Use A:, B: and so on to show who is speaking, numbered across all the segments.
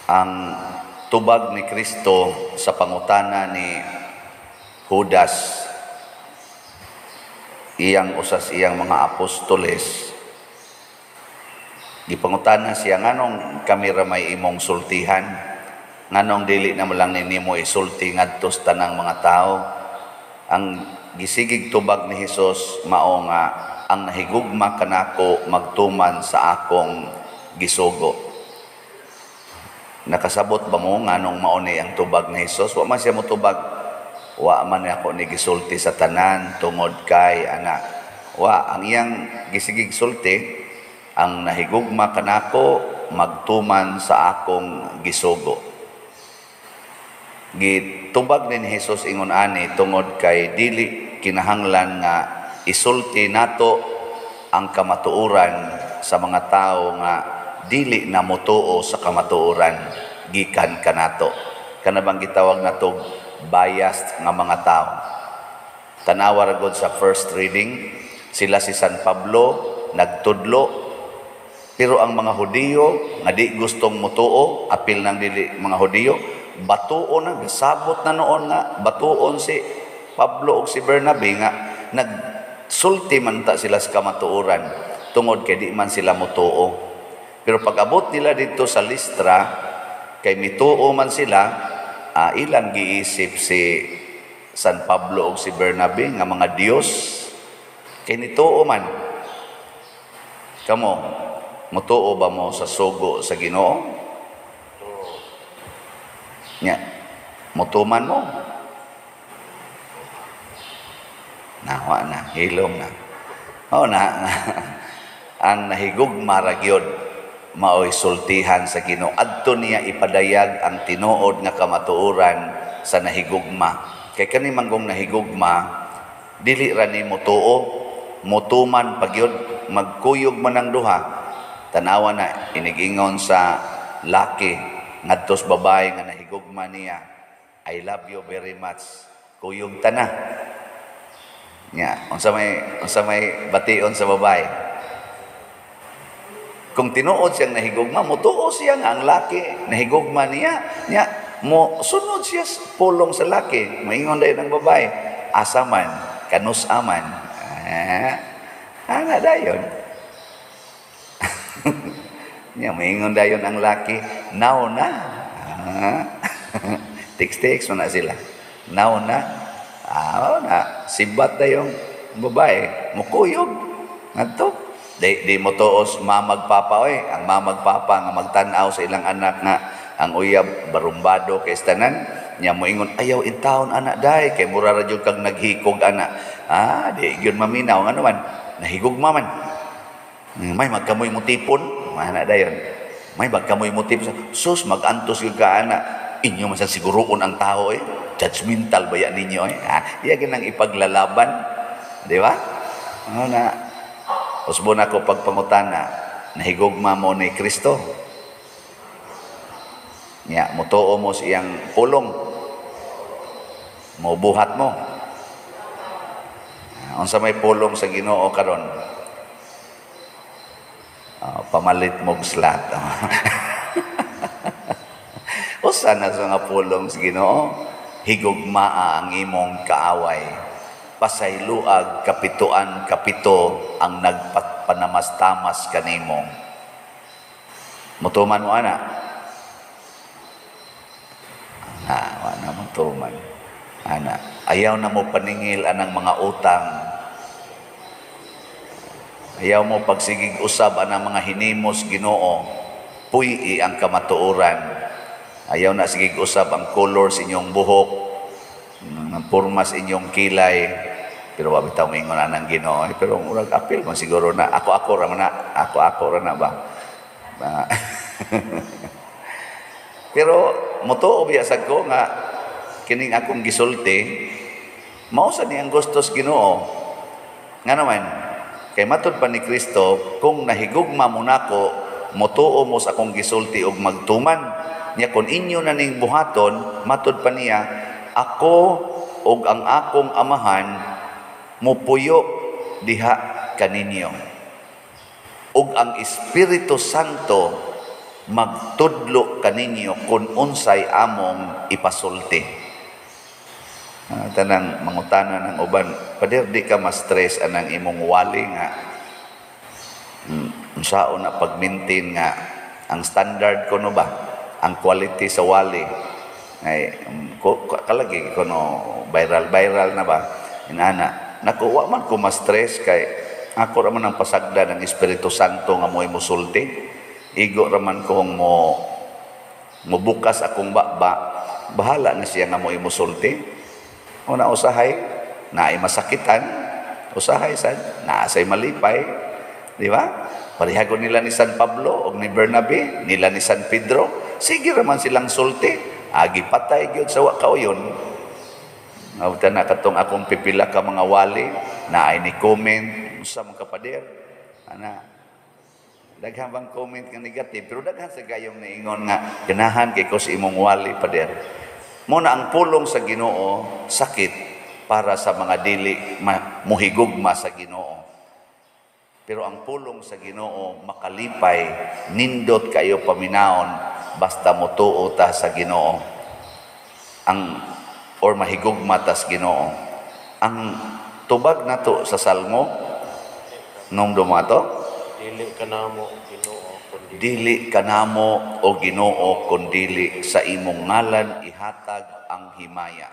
A: ang tubag ni Kristo sa pangutana ni Judas, iyang usas iyang mga apostoles. Gipangutana siya, nganong kami ramay imong sultihan, nganong dili na mo lang ninimo isulti ngadto sa tanang mga tao. Ang gisigig tubag ni Hesus mao nga, ang nahigugma kanako magtuman sa akong gisugo. Nakasabot ba mo nganong mauni ang tubag ni Hesus? Wa man siya mo tubag, wa man ako ni gisulti sa tanan tungod kay ana. Wa, ang iyang gisigig sulti, ang nahigugma kanako magtuman sa akong gisugo. Gitubag ni Hesus ingon ani tungod kay dili kinahanglan nga isulti nato ang kamatuoran sa mga tao nga dili na motuo sa kamatuoran gikan kanato. Kana bang gitawag nato biased nga mga tao. Tanawa ra gud sa first reading, sila si San Pablo nagtudlo, pero ang mga Hudiyo nga di gustong motuo, apil ng dili mga Hudiyo, batuon na, sabot na noon nga, batuon si Pablo o si Bernabe nga, nagsulti man ta sila sa kamatuoran, tungod kay di man sila motuo. Pero pag abot nila dito sa Listra, kay mituo man sila, ilang giisip si San Pablo o si Bernabe nga mga Diyos, kay nituo man. Kamo, mutuo ba mo sa sugo sa Ginoo? Nya, mutuman mo. Nawa na, hilom na. Ang nahigugma ra gyud mao'y sultihan sa Ginoo. Adto niya ipadayag ang tinuod nga kamatuoran sa nahigugma. Kay kani manggong nahigugma, dili ra ni mutuo, mutuman pagyud, magkuyog man ang duha. Tanawa na inigingon sa laki ngadto sa babae nga nahigugma niya, I love you very much. Kuyog ta na. Nya, unsa may bation sa babae. Kung tinuod siyang nahigugma, mutuo siya nga ang laki nahigugma niya. Nya, mo sunod siya pulong sa laki. Maingon dayon ang babae, asa man, kanus aman. Ana dayon. Nya, maingon dayon ang laki, now na. Tiks-tiks mo na sila. Now na. Na. Sibat na yung babae. Mukuyog. Ngadto. Di mo toos mamagpapa. Ang mamagpapa nga magtanaw sa ilang anak nga ang uyab barumbado kay tanan. Nya mo ingon, ayaw intawon anak day. Kay mura radyo kang naghikog anak. Di yun maminaw. Nga naman, nahigugma man. May magkamoy mo tipon. Mana dayon. May magkamoy mo tipon. Sus, mag-antos yung ka anak. Inyo man siguroon ang tao judgmental ba yan ninyo iya ginang ipaglalaban, di ba? Ano na, usbon ako pagpangutana, nahigugma mo ni Kristo. Nya, mutuo mo siyang pulong, mubuhat mo. Unsa may pulong sa Ginoo karon? Pamalit mo slat. Usa na sa nga pulong sa Ginoo, higugmaa ang imong kaaway. Pasayloag kapituan kapito ang nagpanamas-tamas kanimo. Mutuman mo ana. Wala mutuman. Ana, ayaw na mo paningil anang mga utang. Ayaw mo pagsigig usab anang mga hinimos Ginoo. Puy ang kamatuoran. Ayaw na sige usab ang color sa inyong buhok, ang pormas inyong kilay, pero wa bitaw mingon anang Ginoo. Pero murag apil man siguro na ako ra na ba. Pero motuo biya sad ko nga kining akong gisulti mao sa niyang gusto sa Ginoo. Nga naman kay matud pa ni Kristo, kung nahigugma mo nako, motuo mo sa akong gisulti og magtuman. Nya kung inyo na ning buhaton, matud pa niya, ako og ang akong amahan mupuyo diha kaninyo. Ug ang Espiritu Santo magtudlo kaninyo kung unsay among ipasulti. Tanang mangutana ng uban, pader di ka ma-stress anang imong wali nga unsao na pag-maintain nga ang standard ko no ba, ang quality sa wali ay kalagi ko no viral na ba inana nakuha man ko ma-stress kay ako raman ang pasagda ng Espiritu Santo nga mo'y musulti, igo raman kong mubukas akong bahala na siya nga mo'y musulti. Una usahay na ay masakitan, usahay sad na asay malipay, di ba? Parihagon nila ni San Pablo o ni Bernabe, nila ni San Pedro, sige raman silang sulti, agi patay gyud sa kauyon. Ngawta na katong akong pipila ka mga wali na ay ni comment sa mga kapader, ana daghan bang comment nga negative, pero daghan sa gayong naingon nga ganahan kay ko sa imong wali pader. Muna ang pulong sa Ginoo sakit para sa mga dili muhigugma sa Ginoo. Pero ang pulong sa Ginoo makalipay, nindot kayo paminaon basta motuo ta sa Ginoo. Or mahigugma ta sa Ginoo. Ang tubag nato sa Salmo nung dumato,
B: dili kanamo Ginoo kundi
A: dili kanamo o Ginoo kundili sa imong ngalan ihatag ang himaya.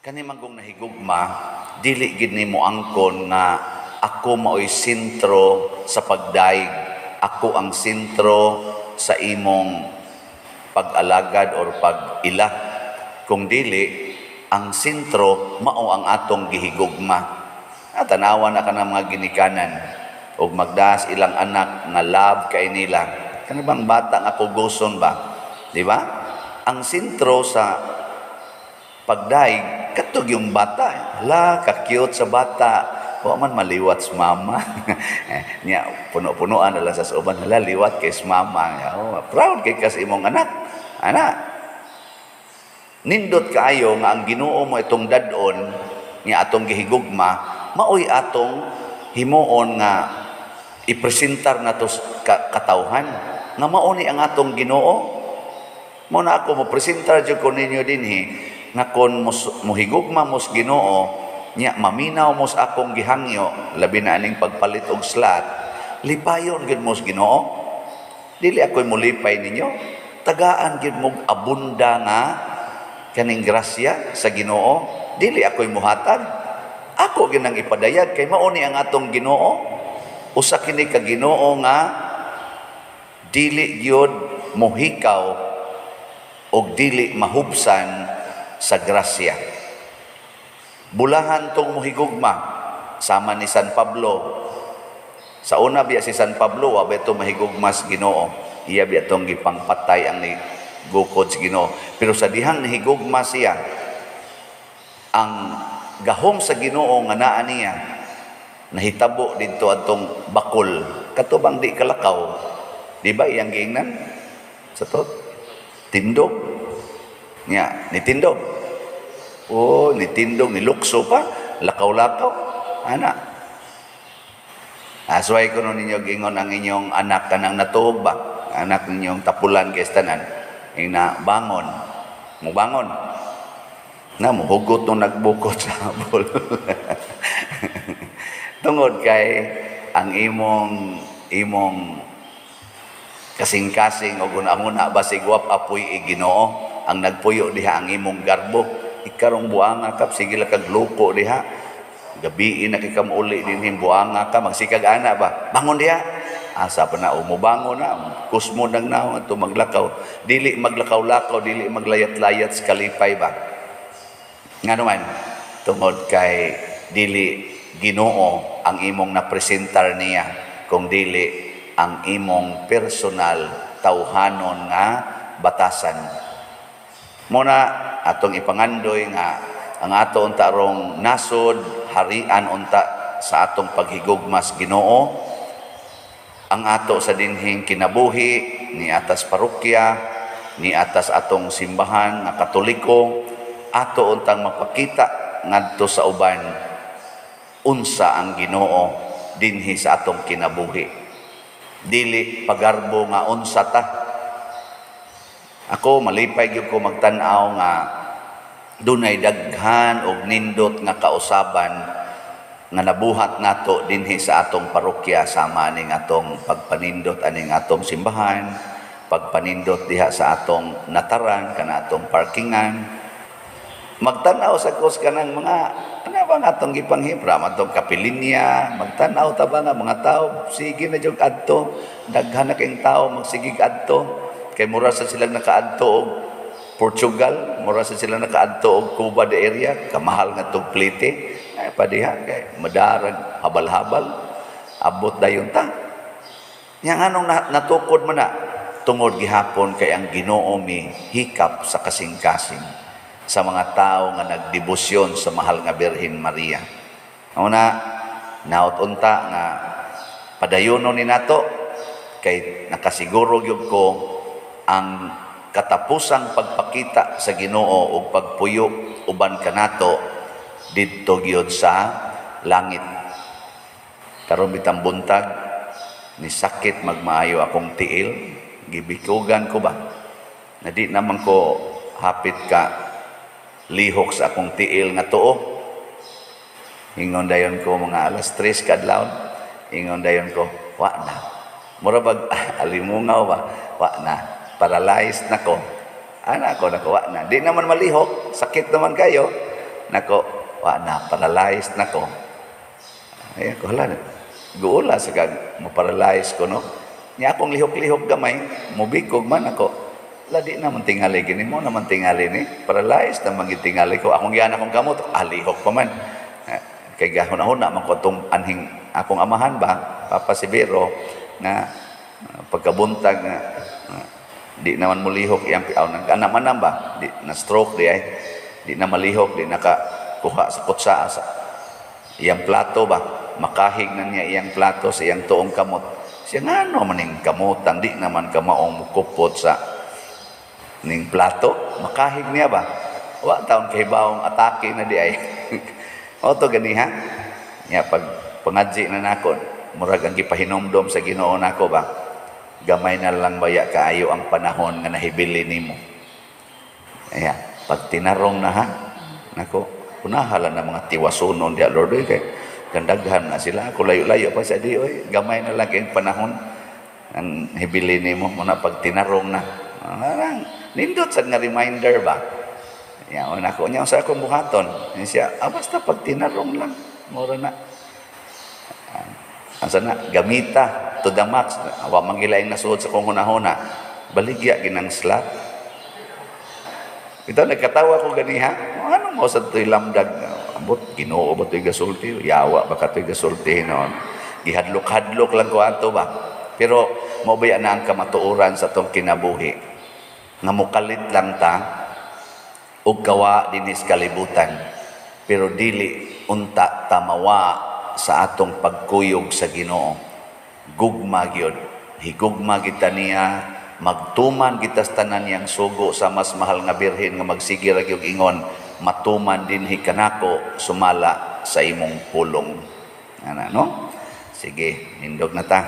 A: Kani manggong nahigugma, dili gid nimo angkon nga ako mao'y sentro sa pagdaig, ako ang sentro sa imong pag-alagad or pag-ila. Kung dili, ang sentro mao ang atong gihigugma. Tanawa na ka ng mga ginikanan o magdaas ilang anak nga love kay nila. Kani bang bata nga kuguson ba? Di ba? Ang sentro sa pagdaig, katog yung bata. La, ka-cute sa bata. Wa man maliwat sa mama. Nya, puno-punuan na lang sa uban. Hala, liwat kay sa mama. Proud kay kas imong anak. Anak. Nindot kaayo nga ang Ginoo mo itong dadon, nga atong gihigugma, maoy atong himuon nga ipresentar nato katawhan nga mao ni ang atong Ginoo. Mo na ako mo presentar jud ko ninyo dinhi nga kon mohigugma mos Ginoo nya maminaw mos akong gihangyo labi na aning pagpalit og slat, lipayon gid mos Ginoo. Dili ako'y mulipay ninyo, tagaan gid mo abunda nga kaning grasya sa Ginoo. Dili ako'y muhatag, ako ginang ipadayag kay mao ni ang atong Ginoo. Usa kini ka Ginoo nga dili gyud mohikaw og dili mahubsan sa grasya. Bulahan tong mohigugma sama ni San Pablo. Sa una biya si San Pablo wa beto mahigugma sa Ginoo. Iya biya tong gipangpatay ang ni gukod sa Ginoo. Pero sa dihang nahigugma siya, ang gahom sa Ginoo nga naa niya nahitabo dito atong bakol katubang di kalakaw, di ba iyang giingnan sa to tindog niya ni tindog ni tindog ni lukso pa lakaw-lakaw ana. Asway ko no ninyo gingon ang inyong anak kanang natuog ba, anak ninyong tapulan kay tanan ina bangon mo bangon na muhugot nung nagbukot sa habol. Tungod kay ang imong kasing-kasing o guna-guna basig wap apoy Ginoo ang nagpuyo diha ang imong garbo. Ikarong buanga ka sige la kag luko diha. Gabi na kay kamuli dinhi buanga ka magsikag ana ba. Bangon diha. Asa pa na umubangon na kusmo nang naon ato maglakaw. Dili maglakaw-lakaw, dili maglayat-layat sa kalipay ba. Nga naman, tungod kay dili Ginoo ang imong napresentar niya, kung dili ang imong personal tawhanon nga batasan. Muna atong ipangandoy nga ang ato unta rong nasod, harian unta sa atong paghigugmas Ginoo, ang ato sa dinhing kinabuhi ni atas parokya, ni atas atong simbahan nga Katoliko, ato untang mapakita ngadto sa uban unsa ang Ginoo dinhi sa atong kinabuhi. Dili pagarbo nga unsa ta, Ako malipay gyud ko magtan-aw nga dunay daghan og nindot nga kausaban nga nabuhat nato dinhi sa atong parokya sama aning atong pagpanindot aning atong simbahan, pagpanindot diha sa atong nataran kana atong parkingan. Magtan-aw sa kus kanang mga ano ba nga atong gipanghibra matong kapilinya, magtan-aw ta ba nga mga tao sige na jud adto, daghan na kayong tao magsigig adto. Kay mura sa silang nakaadto og Portugal, mura sa silang nakaadto og Cuba de area, kamahal nga tong plite. Ay padiha kay madarag habal-habal. Abot dayon ta. Yang anong natukod man na tungod gihapon kay ang Ginoo mi hikap sa kasing-kasing sa mga tao nga nagdebosyon sa mahal nga Birhen Maria. Una naot-unta nga padayonon ni nato kay nakasiguro gyud ko ang katapusang pagpakita sa Ginoo ug pagpuyo uban kanato didto gyud sa langit. Karon bitang buntag ni sakit magmaayo akong tiil, gibikugan ko ba na di naman ko hapit ka lihok sa akong tiil nga tuo. Ingon dayon ko mga alas 3 kadlawon, ingon dayon ko wa na mura bag alimungaw ba, wa na paralyzed nako. Nako wa na. Di naman malihok, sakit naman kayo. Nako, wa na paralyzed nako. Ay ko hala. Guula sa kag mo-paralyze ko no. Nya akong lihok-lihok gamay, mubikog man ako. Ladi naman tingali gini mo naman tingali ni. Paralyzed naman gitingali ko. Akong giyan akong kamot, lihok pa man. Kay gahon-ahon man ko tong anhing akong amahan ba, Papa Sibero na pagkabuntag nga di naman mulihok iyang piaw nang kanaman ba di na stroke di ay di na malihok di nakakuha sa kutsa sa iyang plato ba makahig na niya iyang plato sa iyang tuong kamot siya ngano man ning kamutan di naman ka maong mukupot sa ning plato makahig niya ba wa taon kay baong atake na di ay o to gani ha nya pag pangadji na nako murag ang gipahinomdom sa Ginoo nako ba gamay na lang baya kaayo ang panahon nga nahibili nimo. Ayan, pag tinarong na ha, nako, unahala na mga tiwasunon diya Lord, kay gandaghan na sila, ako layo-layo pa sa di, oy, gamay na lang ang panahon ang hibili nimo, muna pag tinarong na. Nindot sa nga reminder ba? Ayan, nako niya sa akong buhaton. Siya, basta pag tinarong lang, mura na. Asa na, gamita to the max. Awa mangilaing nasuod sa kong hunahuna. Baligya ginang slot. Ito, nagkatawa ko ganiha. Ano mo sa ito'y lamdag? Abot, Ginoo ba ito'y gasulti? Yawa, baka ito'y gasulti noon. Gihadlok-hadlok lang ko ato ba? Pero, mabaya na ang kamatuuran sa itong kinabuhi. Nga mukalit lang ta, o kawa dinis kalibutan. Pero dili unta tamawa sa atong pagkuyog sa Ginoo. Gugma gyud, higugma kita niya, magtuman kita sa tanan niyang sugo sa mas mahal nga birhen nga magsige ra gyud ingon, matuman din hikanako sumala sa imong pulong. Ana no? Sige, nindog na ta.